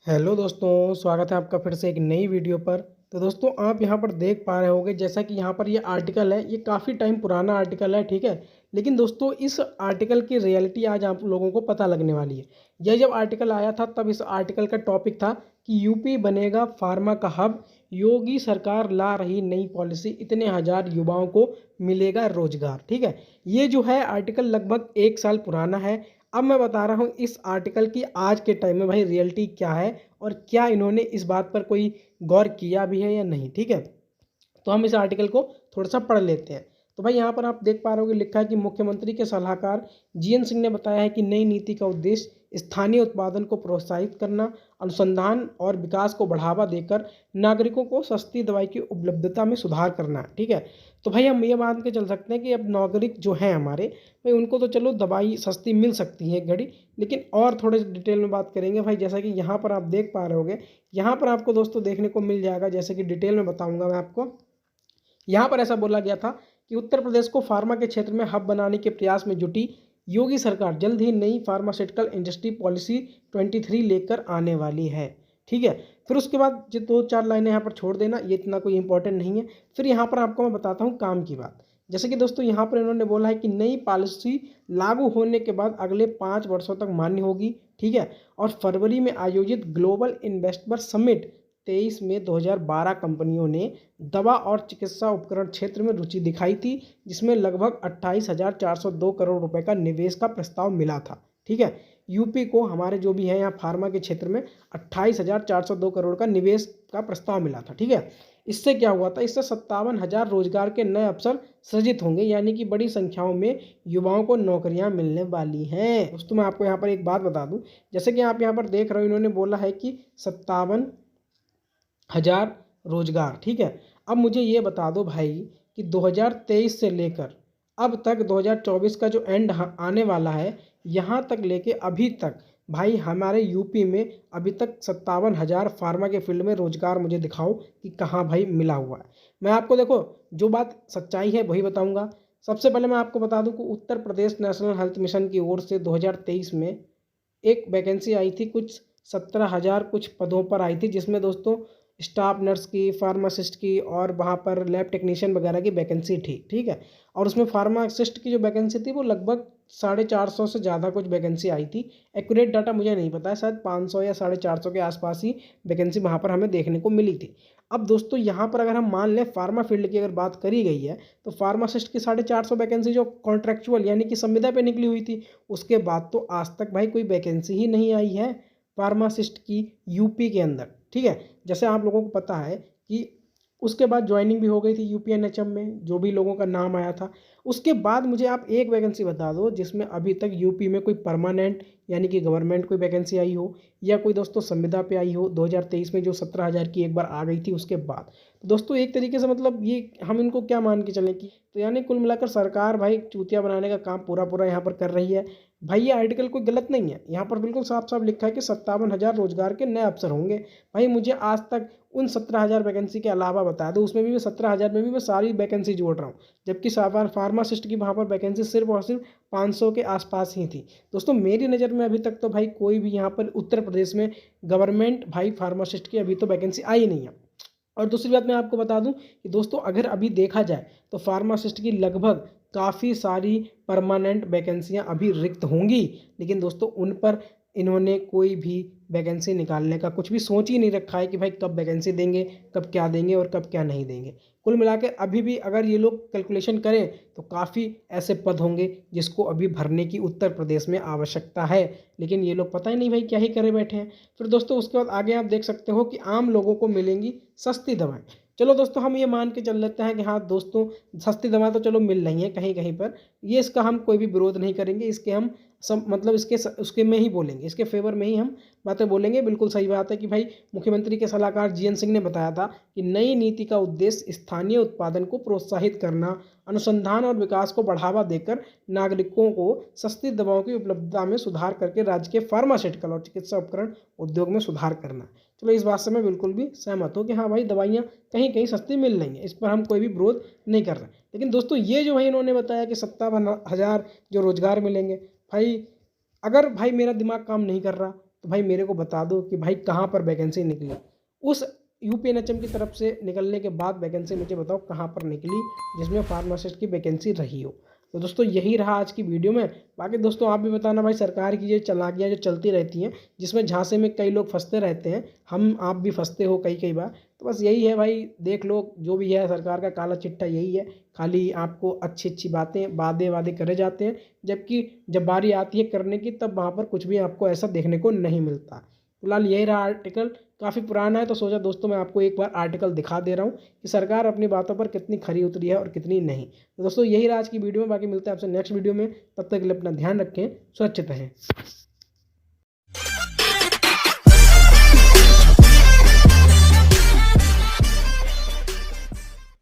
Hello दोस्तों, स्वागत है आपका फिर से एक नई वीडियो पर। तो दोस्तों आप यहाँ पर देख पा रहे होंगे, जैसा कि यहाँ पर ये आर्टिकल है, ये काफ़ी टाइम पुराना आर्टिकल है, ठीक है। लेकिन दोस्तों इस आर्टिकल की रियलिटी आज आप लोगों को पता लगने वाली है। यह जब आर्टिकल आया था तब इस आर्टिकल का टॉपिक था कि यूपी बनेगा फार्मा का हब, योगी सरकार ला रही नई पॉलिसी, इतने हजार युवाओं को मिलेगा रोजगार, ठीक है। ये जो है आर्टिकल लगभग 1 साल पुराना है। अब मैं बता रहा हूँ इस आर्टिकल की आज के टाइम में भाई रियलिटी क्या है और क्या इन्होंने इस बात पर कोई गौर किया भी है या नहीं, ठीक है। तो हम इस आर्टिकल को थोड़ा सा पढ़ लेते हैं। तो भाई यहाँ पर आप देख पा रहे हो कि लिखा है कि मुख्यमंत्री के सलाहकार जीएन सिंह ने बताया है कि नई नीति का उद्देश्य स्थानीय उत्पादन को प्रोत्साहित करना, अनुसंधान और विकास को बढ़ावा देकर नागरिकों को सस्ती दवाई की उपलब्धता में सुधार करना है, ठीक है। तो भाई हम ये मान के चल सकते हैं कि अब नागरिक जो हैं हमारे, भाई उनको तो चलो दवाई सस्ती मिल सकती है एक घड़ी, लेकिन और थोड़े डिटेल में बात करेंगे भाई। जैसा कि यहाँ पर आप देख पा रहे होगे, यहाँ पर आपको दोस्तों देखने को मिल जाएगा, जैसे कि डिटेल में बताऊंगा मैं आपको। यहाँ पर ऐसा बोला गया था कि उत्तर प्रदेश को फार्मा के क्षेत्र में हब बनाने के प्रयास में जुटी योगी सरकार जल्द ही नई फार्मास्यूटिकल इंडस्ट्री पॉलिसी 23 लेकर आने वाली है, ठीक है। फिर उसके बाद जो 2-4 लाइनें यहाँ पर छोड़ देना, ये इतना कोई इंपॉर्टेंट नहीं है। फिर यहाँ पर आपको मैं बताता हूँ काम की बात। जैसे कि दोस्तों यहाँ पर इन्होंने बोला है कि नई पॉलिसी लागू होने के बाद अगले 5 वर्षों तक मान्य होगी, ठीक है। और फरवरी में आयोजित ग्लोबल इन्वेस्टर समिट 23 मई 2012 कंपनियों ने दवा और चिकित्सा उपकरण क्षेत्र में रुचि दिखाई थी, जिसमें लगभग 28,402 करोड़ रुपए का निवेश का प्रस्ताव मिला था, ठीक है। यूपी को हमारे जो भी है यहाँ फार्मा के क्षेत्र में 28,402 करोड़ का निवेश का प्रस्ताव मिला था, ठीक है। इससे क्या हुआ था, इससे 57,000 रोजगार के नए अवसर सृजित होंगे, यानी कि बड़ी संख्याओं में युवाओं को नौकरियां मिलने वाली हैं। दोस्तों मैं आपको यहाँ पर एक बात बता दूं, जैसे कि आप यहाँ पर देख रहे हो, इन्होंने बोला है कि 57,000 रोजगार, ठीक है। अब मुझे ये बता दो भाई कि 2023 से लेकर अब तक 2024 का जो एंड आने वाला है, यहाँ तक लेके अभी तक भाई हमारे यूपी में अभी तक 57,000 फार्मा के फील्ड में रोजगार मुझे दिखाओ कि कहाँ भाई मिला हुआ है। मैं आपको देखो जो बात सच्चाई है वही बताऊंगा। सबसे पहले मैं आपको बता दूं कि Uttar Pradesh national health mission की ओर से 2023 में एक वैकेंसी आई थी, कुछ 17,000 कुछ पदों पर आई थी, जिसमें दोस्तों स्टाफ नर्स की, फार्मासिस्ट की और वहाँ पर लैब टेक्नीशियन वगैरह की वैकेंसी थी, ठीक है। और उसमें फार्मासिस्ट की जो वैकेंसी थी वो लगभग 450 से ज़्यादा कुछ वैकेंसी आई थी। एक्यूरेट डाटा मुझे नहीं पता है, शायद 500 या 450 के आसपास ही वैकेंसी वहाँ पर हमें देखने को मिली थी। अब दोस्तों यहाँ पर अगर हम मान लें फार्मा फील्ड की अगर बात करी गई है, तो फार्मासिस्ट की 450 वैकेंसी जो कॉन्ट्रेक्चुअल यानी कि संविदा पे निकली हुई थी, उसके बाद तो आज तक भाई कोई वैकेंसी ही नहीं आई है फार्मासिस्ट की यूपी के अंदर, ठीक है। जैसे आप लोगों को पता है कि उसके बाद ज्वाइनिंग भी हो गई थी यूपीएनएचएम में, जो भी लोगों का नाम आया था। उसके बाद मुझे आप एक वैकेंसी बता दो जिसमें अभी तक यूपी में कोई परमानेंट यानी कि गवर्नमेंट कोई वैकेंसी आई हो, या कोई दोस्तों संविदा पे आई हो 2023 में, जो 17,000 की एक बार आ गई थी उसके बाद। तो दोस्तों एक तरीके से मतलब ये हम इनको क्या मान के चलें कि, तो यानी कुल मिलाकर सरकार भाई चूतिया बनाने का काम पूरा पूरा यहाँ पर कर रही है। भाई ये आर्टिकल कोई गलत नहीं है, यहाँ पर बिल्कुल साफ साफ लिखा है कि 57,000 रोजगार के नए अवसर होंगे। भाई मुझे आज तक उन 17,000 वैकेंसी के अलावा बता दो, उसमें भी मैं 17,000 में भी मैं सारी वैकेंसी जोड़ रहा हूँ, जबकि फार्मासिस्ट की वहाँ पर वैकेंसी सिर्फ और सिर्फ 500 के आसपास ही थी। दोस्तों मेरी नज़र में अभी तक तो भाई कोई भी यहाँ पर उत्तर प्रदेश में गवर्नमेंट भाई फार्मासिस्ट की अभी तो वैकेंसी आई नहीं है। और दूसरी बात मैं आपको बता दूं कि दोस्तों अगर अभी देखा जाए तो फार्मासिस्ट की लगभग काफ़ी सारी परमानेंट वैकेंसियां अभी रिक्त होंगी, लेकिन दोस्तों उन पर इन्होंने कोई भी वैकेंसी निकालने का कुछ भी सोच ही नहीं रखा है कि भाई कब वैकेंसी देंगे, कब क्या देंगे और कब क्या नहीं देंगे। कुल मिला के अभी भी अगर ये लोग कैलकुलेशन करें तो काफ़ी ऐसे पद होंगे जिसको अभी भरने की उत्तर प्रदेश में आवश्यकता है, लेकिन ये लोग पता ही नहीं भाई क्या ही करे बैठे हैं। फिर दोस्तों उसके बाद आगे आप देख सकते हो कि आम लोगों को मिलेंगी सस्ती दवाएं। चलो दोस्तों हम ये मान के चल लेते हैं कि हाँ दोस्तों सस्ती दवाएं तो चलो मिल रही हैं कहीं कहीं पर, ये इसका हम कोई भी विरोध नहीं करेंगे, इसके हम सब मतलब उसके में ही बोलेंगे, इसके फेवर में ही हम बातें बोलेंगे। बिल्कुल सही बात है कि भाई मुख्यमंत्री के सलाहकार जीएन सिंह ने बताया था कि नई नीति का उद्देश्य स्थानीय उत्पादन को प्रोत्साहित करना, अनुसंधान और विकास को बढ़ावा देकर नागरिकों को सस्ती दवाओं की उपलब्धता में सुधार करके राज्य के फार्मास्यूटिकल और चिकित्सा उपकरण उद्योग में सुधार करना। चलो इस बात से मैं बिल्कुल भी सहमत हूँ कि हाँ भाई दवाइयाँ कहीं कहीं सस्ती मिल रही हैं, इस पर हम कोई भी विरोध नहीं कर रहे। लेकिन दोस्तों ये जो भाई इन्होंने बताया कि 57,000 जो रोजगार मिलेंगे, भाई अगर भाई मेरा दिमाग काम नहीं कर रहा तो भाई मेरे को बता दो कि भाई कहाँ पर वैकेंसी निकली। उस यूपीएनएचएम की तरफ से निकलने के बाद वैकेंसी मुझे बताओ कहाँ पर निकली जिसमें फार्मासिस्ट की वैकेंसी रही हो। तो दोस्तों यही रहा आज की वीडियो में। बाकी दोस्तों आप भी बताना भाई, सरकार की ये चालाकियाँ जो चलती रहती हैं जिसमें झांसे में कई लोग फंसते रहते हैं, हम आप भी फंसते हो कई कई बार। तो बस यही है भाई, देख लो जो भी है सरकार का काला चिट्ठा यही है, खाली आपको अच्छी अच्छी बातें वादे वादे करे जाते हैं, जबकि जब बारी आती है करने की तब वहाँ पर कुछ भी आपको ऐसा देखने को नहीं मिलता। फिलहाल यही रहा आर्टिकल, काफ़ी पुराना है तो सोचा दोस्तों मैं आपको एक बार आर्टिकल दिखा दे रहा हूँ कि सरकार अपनी बातों पर कितनी खरी उतरी है और कितनी नहीं। तो दोस्तों यही रहा आज की वीडियो में, बाकी मिलते हैं आपसे नेक्स्ट वीडियो में, तब तक के लिए अपना ध्यान रखें, सुरक्षित रहें।